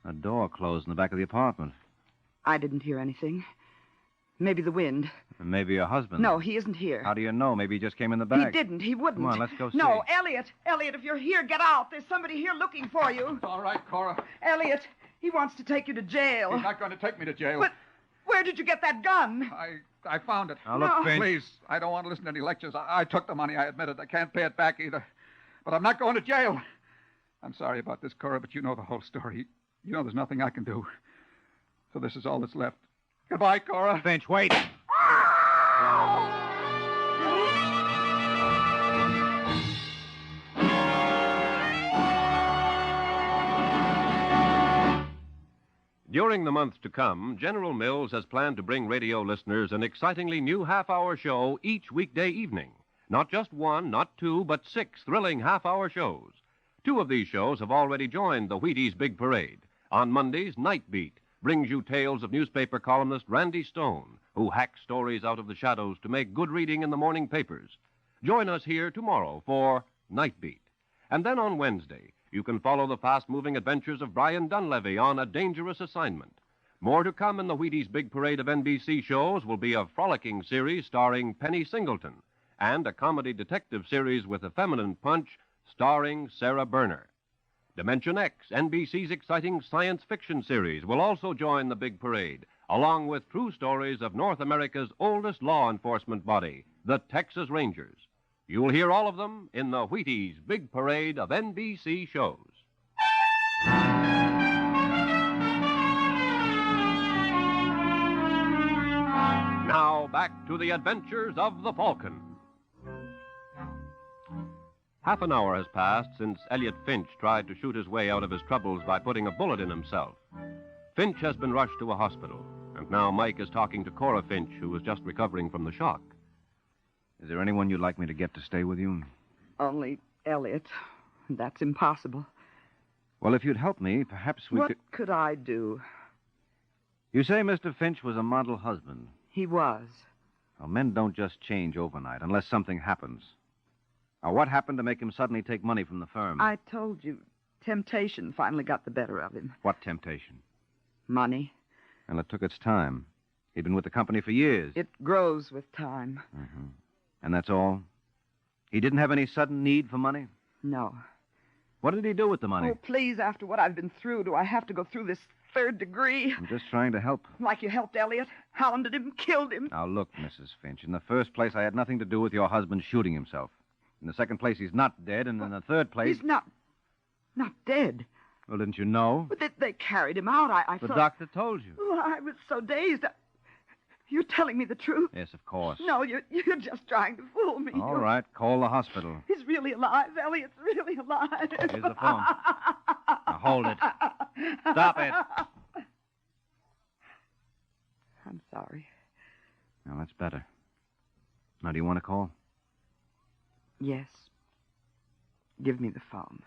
A door closed in the back of the apartment. I didn't hear anything. Maybe the wind. Maybe your husband. No, he isn't here. How do you know? Maybe he just came in the back. He didn't. He wouldn't. Come on, let's go see. No, Elliot. Elliot, if you're here, get out. There's somebody here looking for you. All right, Cora. Elliot, he wants to take you to jail. He's not going to take me to jail. But Where did you get that gun? I found it. Now, look, No. Finch. Please, I don't want to listen to any lectures. I took the money, I admit it. I can't pay it back either. But I'm not going to jail. I'm sorry about this, Cora, but you know the whole story. You know there's nothing I can do. So this is all that's left. Goodbye, Cora. Finch, wait. During the months to come, General Mills has planned to bring radio listeners an excitingly new half-hour show each weekday evening. Not just one, not two, but 6 thrilling half-hour shows. 2 of these shows have already joined the Wheaties Big Parade. On Mondays, Night Beat brings you tales of newspaper columnist Randy Stone, who hacks stories out of the shadows to make good reading in the morning papers. Join us here tomorrow for Night Beat. And then on Wednesday, you can follow the fast-moving adventures of Brian Dunleavy on A Dangerous Assignment. More to come in the Wheaties Big Parade of NBC shows will be a frolicking series starring Penny Singleton and a comedy detective series with a feminine punch starring Sarah Berner. Dimension X, NBC's exciting science fiction series, will also join the big parade, along with true stories of North America's oldest law enforcement body, the Texas Rangers. You'll hear all of them in the Wheaties Big Parade of NBC shows. Now, back to the adventures of the Falcon. Half an hour has passed since Elliot Finch tried to shoot his way out of his troubles by putting a bullet in himself. Finch has been rushed to a hospital, and now Mike is talking to Cora Finch, who is just recovering from the shock. Is there anyone you'd like me to get to stay with you? Only Elliot. That's impossible. Well, if you'd help me, perhaps we What could... could I do? You say Mr. Finch was a model husband. He was. Well, men don't just change overnight unless something happens. Now, what happened to make him suddenly take money from the firm? I told you. Temptation finally got the better of him. What temptation? Money. Well, it took its time. He'd been with the company for years. It grows with time. Mm-hmm. And that's all? He didn't have any sudden need for money? No. What did he do with the money? Oh, please, after what I've been through, do I have to go through this 3rd degree? I'm just trying to help. Like you helped Elliot? Hounded him, killed him? Now, look, Mrs. Finch. In the first place, I had nothing to do with your husband shooting himself. In the second place, he's not dead. And in the third place... He's not dead. Well, didn't you know? But they carried him out. I The thought... doctor told you. Oh, I was so dazed. You're telling me the truth? Yes, of course. No, you're just trying to fool me. All right, call the hospital. He's really alive. Elliot's really alive. Here's the phone. Now, hold it. Stop it. I'm sorry. Now, that's better. Now, do you want to call? Yes. Give me the phone.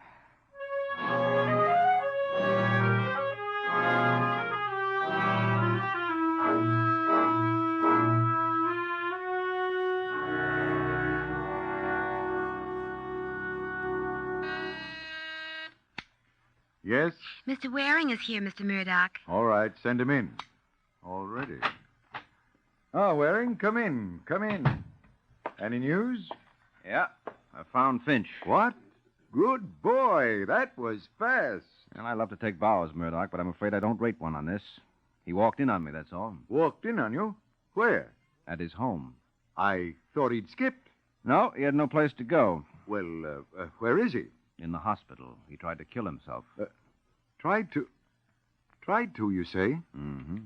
Yes? Mr. Waring is here, Mr. Murdoch. All right, send him in. Already. Oh, Waring, come in. Come in. Any news? Yeah, I found Finch. What? Good boy. That was fast. And I love to take bows, Murdoch, but I'm afraid I don't rate one on this. He walked in on me, that's all. Walked in on you? Where? At his home. I thought he'd skipped. No, he had no place to go. Well, where is he? In the hospital. He tried to kill himself. Tried to, you say? Mm-hmm.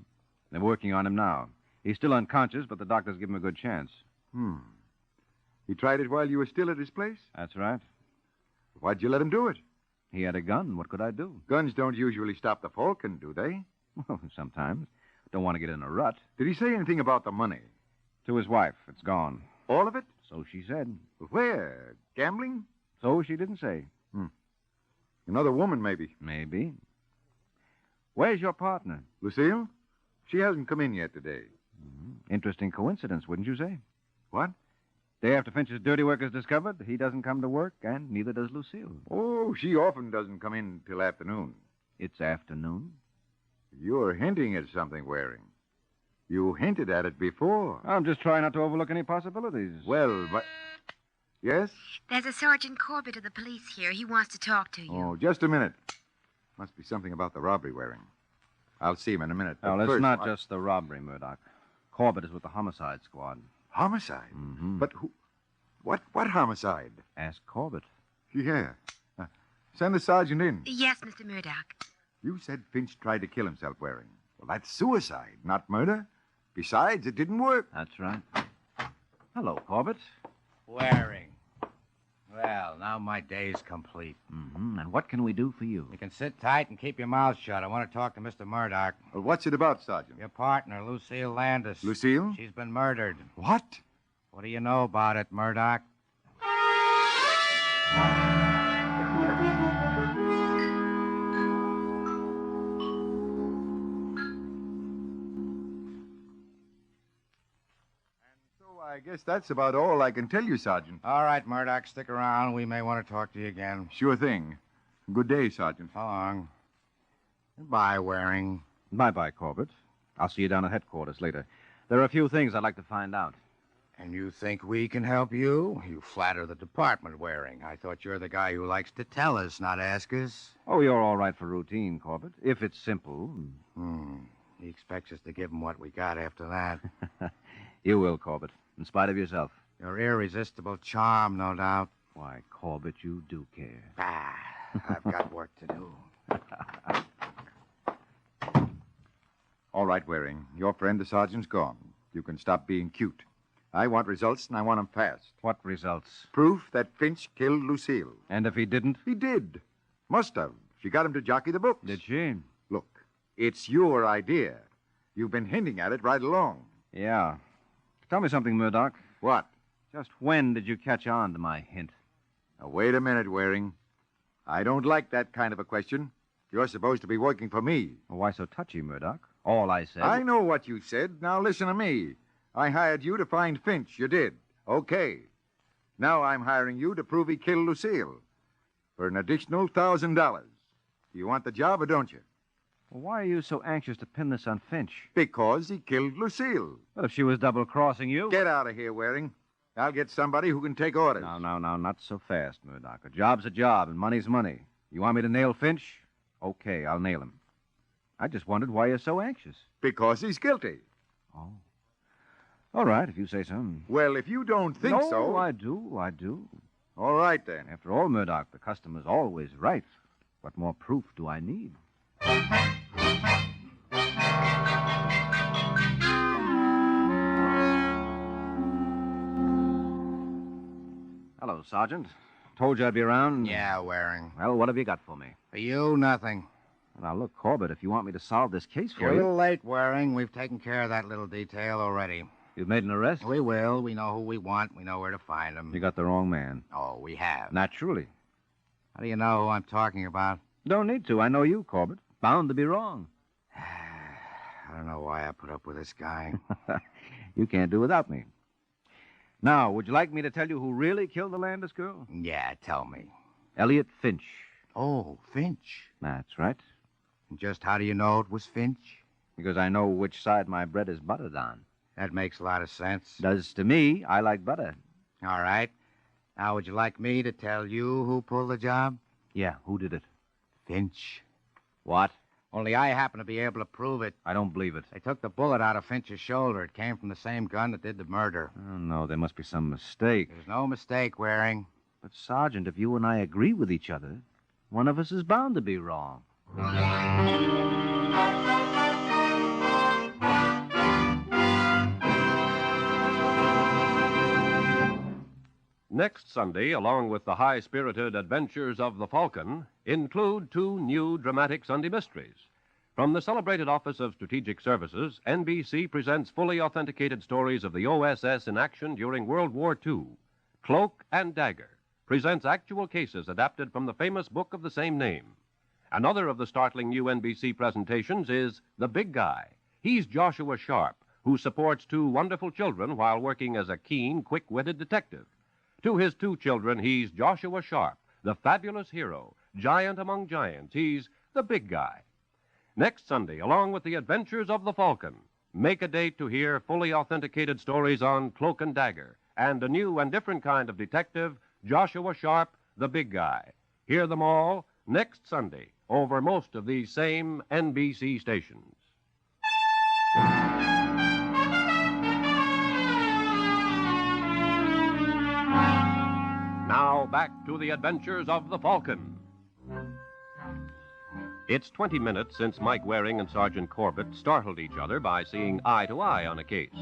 They're working on him now. He's still unconscious, but the doctors give him a good chance. He tried it while you were still at his place? That's right. Why'd you let him do it? He had a gun. What could I do? Guns don't usually stop the Falcon, do they? Well, sometimes. Don't want to get in a rut. Did he say anything about the money? To his wife. It's gone. All of it? So she said. Where? Gambling? So she didn't say. Another woman, maybe. Maybe. Where's your partner? Lucille? She hasn't come in yet today. Interesting coincidence, wouldn't you say? What? Day after Finch's dirty work is discovered, he doesn't come to work, and neither does Lucille. Oh, she often doesn't come in till afternoon. It's afternoon. You're hinting at something, Waring. You hinted at it before. I'm just trying not to overlook any possibilities. Well, but... Yes? There's a Sergeant Corbett of the police here. He wants to talk to you. Oh, just a minute. Must be something about the robbery, Waring. I'll see him in a minute. But Well, it's first, not just the robbery, Murdoch. Corbett is with the homicide squad. Homicide? Mm-hmm. But who... What homicide? Ask Corbett. Yeah. Send the sergeant in. Yes, Mr. Murdoch. You said Finch tried to kill himself, Waring. Well, that's suicide, not murder. Besides, it didn't work. That's right. Hello, Corbett. Waring. Well, now my day's complete. Mm-hmm. And what can we do for you? You can sit tight and keep your mouth shut. I want to talk to Mr. Murdoch. Well, what's it about, Sergeant? Your partner, Lucille Landis. Lucille? She's been murdered. What? What do you know about it, Murdoch? I guess that's about all I can tell you, Sergeant. All right, Murdoch, stick around. We may want to talk to you again. Sure thing. Good day, Sergeant. So long. Goodbye, Waring. Bye-bye, Corbett. I'll see you down at headquarters later. There are a few things I'd like to find out. And you think we can help you? You flatter the department, Waring. I thought you're the guy who likes to tell us, not ask us. Oh, you're all right for routine, Corbett. If it's simple. He expects us to give him what we got after that. You will, Corbett, in spite of yourself. Your irresistible charm, no doubt. Why, Corbett, you do care. I've got work to do. All right, Waring. Your friend, the sergeant's gone. You can stop being cute. I want results, and I want them fast. What results? Proof that Finch killed Lucille. And if he didn't? He did. Must have. She got him to jockey the books. Did she? Look, it's your idea. You've been hinting at it right along. Yeah. Tell me something, Murdoch. What? Just when did you catch on to my hint? Now, wait a minute, Waring. I don't like that kind of a question. You're supposed to be working for me. Well, why so touchy, Murdoch? All I said... I know what you said. Now listen to me. I hired you to find Finch. You did. Okay. Now I'm hiring you to prove he killed Lucille. For an additional $1,000. You want the job or don't you? Well, why are you so anxious to pin this on Finch? Because he killed Lucille. Well, if she was double-crossing you... Get out of here, Waring. I'll get somebody who can take orders. No, not so fast, Murdoch. A job's a job, and money's money. You want me to nail Finch? Okay, I'll nail him. I just wondered why you're so anxious. Because he's guilty. Oh. All right, if you say so. Well, if you don't think so... No, I do. All right, then. After all, Murdoch, the customer's always right. What more proof do I need? Hello, Sergeant. Told you I'd be around. Yeah, Waring. Well, what have you got for me? For you, nothing. Now, look, Corbett, if you want me to solve this case for You're a you... little late, Waring. We've taken care of that little detail already. You've made an arrest? We will. We know who we want. We know where to find him. You got the wrong man. Oh, we have. Naturally. How do you know who I'm talking about? Don't need to. I know you, Corbett. Bound to be wrong. I don't know why I put up with this guy. You can't do without me. Now, would you like me to tell you who really killed the Landis girl? Yeah, tell me. Elliot Finch. Oh, Finch. That's right. And just how do you know it was Finch? Because I know which side my bread is buttered on. That makes a lot of sense. Does to me. I like butter. All right. Now, would you like me to tell you who pulled the job? Yeah, who did it? Finch. What? Only I happen to be able to prove it. I don't believe it. They took the bullet out of Finch's shoulder. It came from the same gun that did the murder. Oh, no, there must be some mistake. There's no mistake, Waring. But, Sergeant, if you and I agree with each other, one of us is bound to be wrong. Next Sunday, along with the high-spirited adventures of the Falcon, include two new dramatic Sunday mysteries. From the celebrated Office of Strategic Services, NBC presents fully authenticated stories of the OSS in action during World War II. Cloak and Dagger presents actual cases adapted from the famous book of the same name. Another of the startling new NBC presentations is The Big Guy. He's Joshua Sharp, who supports two wonderful children while working as a keen, quick-witted detective. To his two children, he's Joshua Sharp, the fabulous hero, giant among giants. He's the big guy. Next Sunday, along with the adventures of the Falcon, make a date to hear fully authenticated stories on Cloak and Dagger and a new and different kind of detective, Joshua Sharp, the big guy. Hear them all next Sunday over most of these same NBC stations. Now back to the adventures of the Falcon. It's 20 minutes since Mike Waring and Sergeant Corbett startled each other by seeing eye to eye on a case.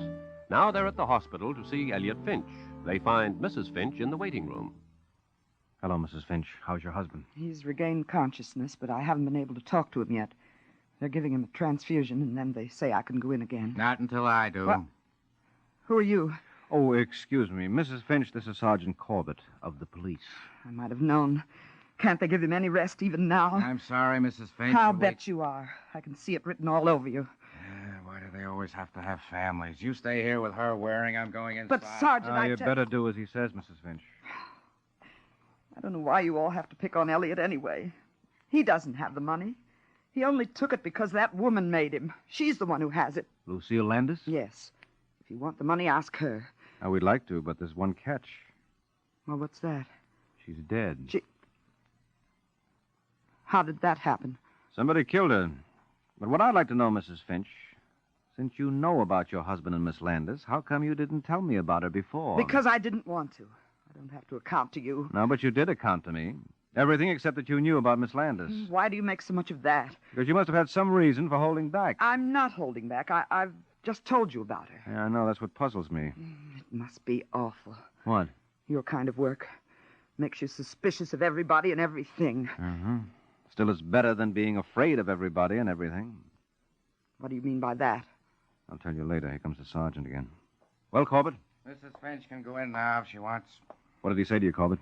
Now they're at the hospital to see Elliot Finch. They find Mrs. Finch in the waiting room. Hello, Mrs. Finch. How's your husband? He's regained consciousness, but I haven't been able to talk to him yet. They're giving him a transfusion, and then they say I can go in again. Not until I do. Well, who are you? Oh, excuse me. Mrs. Finch, this is Sergeant Corbett of the police. I might have known. Can't they give him any rest even now? I'm sorry, Mrs. Finch. I'll bet you are. I can see it written all over you. Why do they always have to have families? You stay here with her Waring. I'm going inside. But, Sergeant, You better do as he says, Mrs. Finch. I don't know why you all have to pick on Elliot anyway. He doesn't have the money. He only took it because that woman made him. She's the one who has it. Lucille Landis? Yes. If you want the money, ask her. Now, we'd like to, but there's one catch. Well, what's that? She's dead. How did that happen? Somebody killed her. But what I'd like to know, Mrs. Finch, since you know about your husband and Miss Landis, how come you didn't tell me about her before? Because I didn't want to. I don't have to account to you. No, but you did account to me. Everything except that you knew about Miss Landis. Why do you make so much of that? Because you must have had some reason for holding back. I'm not holding back. I've just told you about her. Yeah, I know. That's what puzzles me. It must be awful. What? Your kind of work. Makes you suspicious of everybody and everything. Uh-huh. Still, it's better than being afraid of everybody and everything. What do you mean by that? I'll tell you later. Here comes the sergeant again. Well, Corbett? Mrs. Finch can go in now if she wants. What did he say to you, Corbett?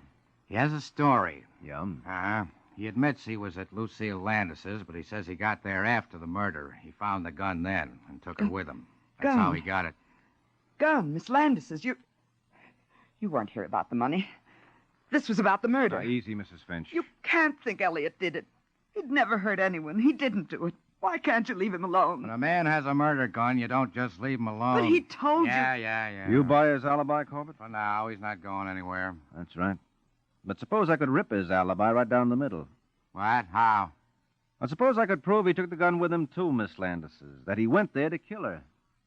He has a story. Yeah? Uh-huh. He admits he was at Lucille Landis's, but he says he got there after the murder. He found the gun then and took her with him. That's Gun? how he got it. Gun, Miss Landis's. You weren't here about the money. This was about the murder. Now, easy, Mrs. Finch. You can't think Elliot did it. He'd never hurt anyone. He didn't do it. Why can't you leave him alone? When a man has a murder gun, you don't just leave him alone. But he told you. Yeah. You buy his alibi, Corbett? For now, he's not going anywhere. That's right. But suppose I could rip his alibi right down the middle. What? How? I suppose I could prove he took the gun with him to Miss Landis's, that he went there to kill her.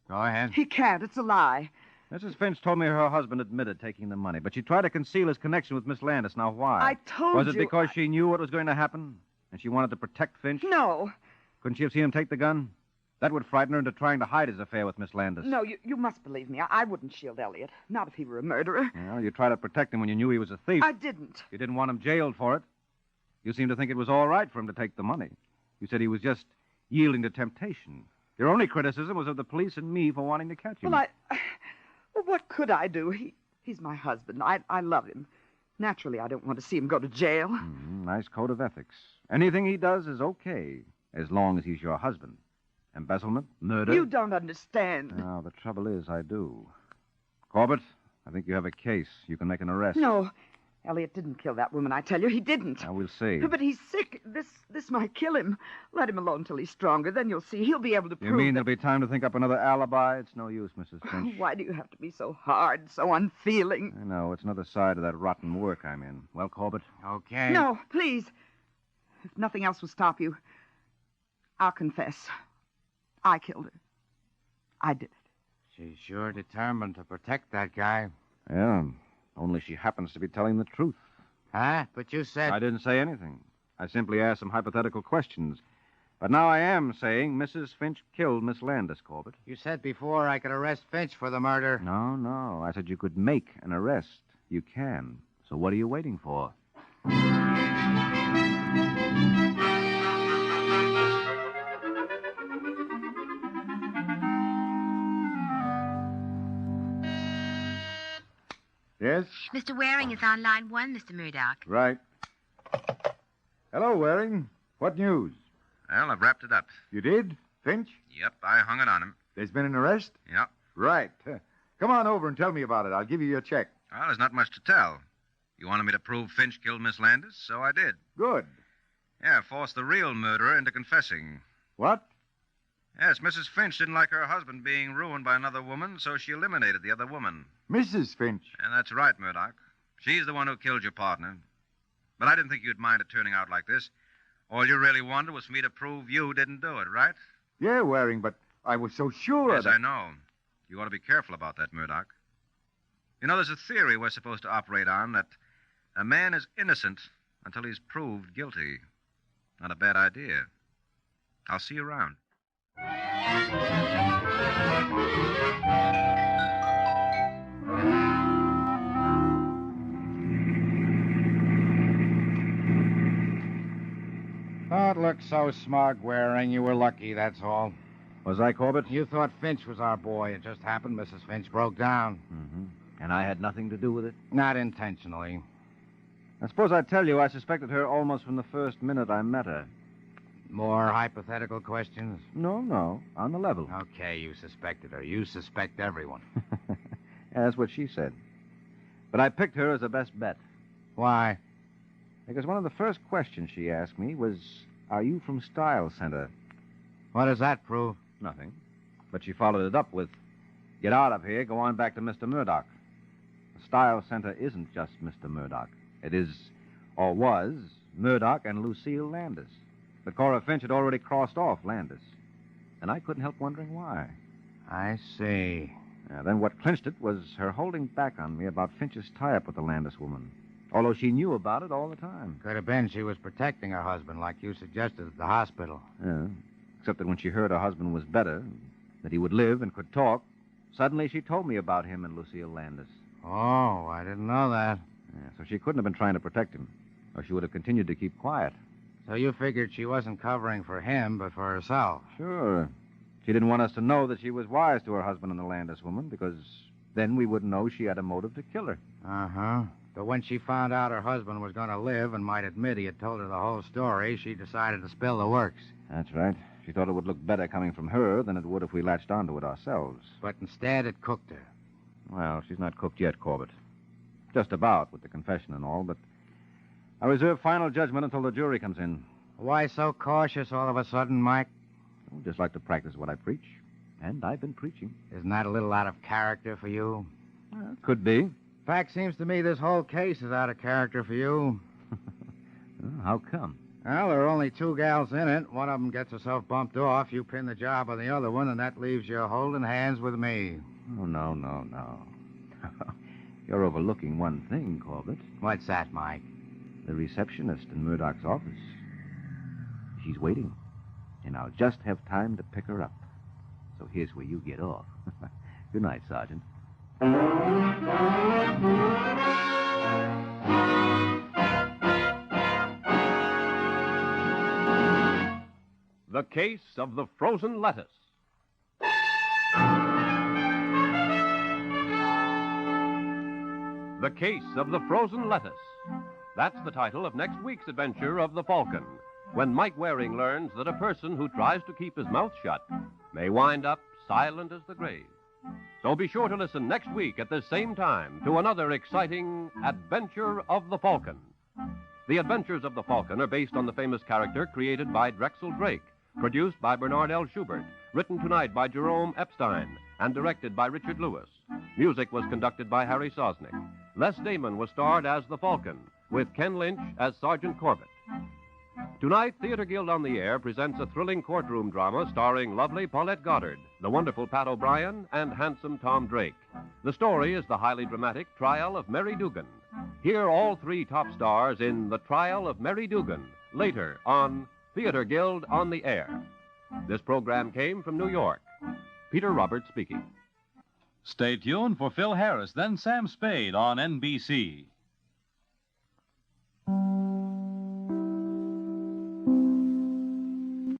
Go ahead. He can't. It's a lie. Mrs. Finch told me her husband admitted taking the money, but she tried to conceal his connection with Miss Landis. Now, why? I told you. Was it because she knew what was going to happen, and she wanted to protect Finch? No. Couldn't she have seen him take the gun? That would frighten her into trying to hide his affair with Miss Landis. No, you must believe me. I wouldn't shield Elliot. Not if he were a murderer. Well, you tried to protect him when you knew he was a thief. I didn't. You didn't want him jailed for it. You seemed to think it was all right for him to take the money. You said he was just yielding to temptation. Your only criticism was of the police and me for wanting to catch him. Well, well, what could I do? He's my husband. I love him. Naturally, I don't want to see him go to jail. Nice code of ethics. Anything he does is okay, as long as he's your husband. Embezzlement, murder. You don't understand. No, the trouble is, I do. Corbett, I think you have a case. You can make an arrest. No. Elliot didn't kill that woman, I tell you. He didn't. Now, we'll see. But he's sick. This might kill him. Let him alone till he's stronger. Then you'll see. He'll be able to prove You mean that... there'll be time to think up another alibi? It's no use, Mrs. Finch. Why do you have to be so hard, so unfeeling? I know. It's another side of that rotten work I'm in. Well, Corbett? Okay. No, please. If nothing else will stop you, I'll confess. I killed her. I did it. She's sure determined to protect that guy. Yeah, only she happens to be telling the truth. Huh? But you said... I didn't say anything. I simply asked some hypothetical questions. But now I am saying Mrs. Finch killed Miss Landis, Corbett. You said before I could arrest Finch for the murder. No. I said you could make an arrest. You can. So what are you waiting for? Yes? Mr. Waring is on line 1, Mr. Murdoch. Right. Hello, Waring. What news? Well, I've wrapped it up. You did? Finch? Yep, I hung it on him. There's been an arrest? Yep. Right. Come on over and tell me about it. I'll give you your check. Well, there's not much to tell. You wanted me to prove Finch killed Miss Landis, so I did. Good. Yeah, forced the real murderer into confessing. What? Yes, Mrs. Finch didn't like her husband being ruined by another woman, so she eliminated the other woman. Mrs. Finch? And that's right, Murdoch. She's the one who killed your partner. But I didn't think you'd mind it turning out like this. All you really wanted was for me to prove you didn't do it, right? Yeah, Waring, but I was so sure Yes, that... I know. You ought to be careful about that, Murdoch. You know, there's a theory we're supposed to operate on that a man is innocent until he's proved guilty. Not a bad idea. I'll see you around. Don't look so smug, Waring. You were lucky, that's all. Was I, Corbett? You thought Finch was our boy. It just happened Mrs. Finch broke down. Mm-hmm. And I had nothing to do with it? Not intentionally. I suppose I tell you, I suspected her almost from the first minute I met her. More hypothetical questions? No, on the level. Okay, you suspected her. You suspect everyone. Yeah, that's what she said. But I picked her as the best bet. Why? Because one of the first questions she asked me was, are you from Style Center? What does that prove? Nothing. But she followed it up with, get out of here, go on back to Mr. Murdoch. The Style Center isn't just Mr. Murdoch. It is, or was, Murdoch and Lucille Landis. But Cora Finch had already crossed off Landis. And I couldn't help wondering why. I see. Then what clinched it was her holding back on me about Finch's tie-up with the Landis woman. Although she knew about it all the time. Could have been she was protecting her husband, like you suggested at the hospital. Yeah. Except that when she heard her husband was better, that he would live and could talk, suddenly she told me about him and Lucille Landis. Oh, I didn't know that. Yeah, so she couldn't have been trying to protect him, or she would have continued to keep quiet. So you figured she wasn't covering for him, but for herself. Sure. She didn't want us to know that she was wise to her husband and the Landis woman, because then we wouldn't know she had a motive to kill her. Uh-huh. But when she found out her husband was going to live and might admit he had told her the whole story, she decided to spill the works. That's right. She thought it would look better coming from her than it would if we latched onto it ourselves. But instead, it cooked her. Well, she's not cooked yet, Corbett. Just about, with the confession and all, but I reserve final judgment until the jury comes in. Why so cautious all of a sudden, Mike? I just like to practice what I preach, and I've been preaching. Isn't that a little out of character for you? Could be. Fact seems to me this whole case is out of character for you. How come? Well, there are only two gals in it. One of them gets herself bumped off. You pin the job on the other one, and that leaves you holding hands with me. Oh, no. You're overlooking one thing, Corbett. What's that, Mike? The receptionist in Murdoch's office. She's waiting, and I'll just have time to pick her up. So here's where you get off. Good night, Sergeant. The Case of the Frozen Lettuce. The Case of the Frozen Lettuce. That's the title of next week's adventure of the Falcon, when Mike Waring learns that a person who tries to keep his mouth shut may wind up silent as the grave. So be sure to listen next week at the same time to another exciting adventure of the Falcon. The Adventures of the Falcon are based on the famous character created by Drexel Drake, produced by Bernard L. Schubert, written tonight by Jerome Epstein, and directed by Richard Lewis. Music was conducted by Harry Sosnick. Les Damon was starred as the Falcon, with Ken Lynch as Sergeant Corbett. Tonight, Theater Guild on the Air presents a thrilling courtroom drama starring lovely Paulette Goddard, the wonderful Pat O'Brien, and handsome Tom Drake. The story is the highly dramatic Trial of Mary Dugan. Hear all three top stars in The Trial of Mary Dugan, later on Theater Guild on the Air. This program came from New York. Peter Roberts speaking. Stay tuned for Phil Harris, then Sam Spade on NBC.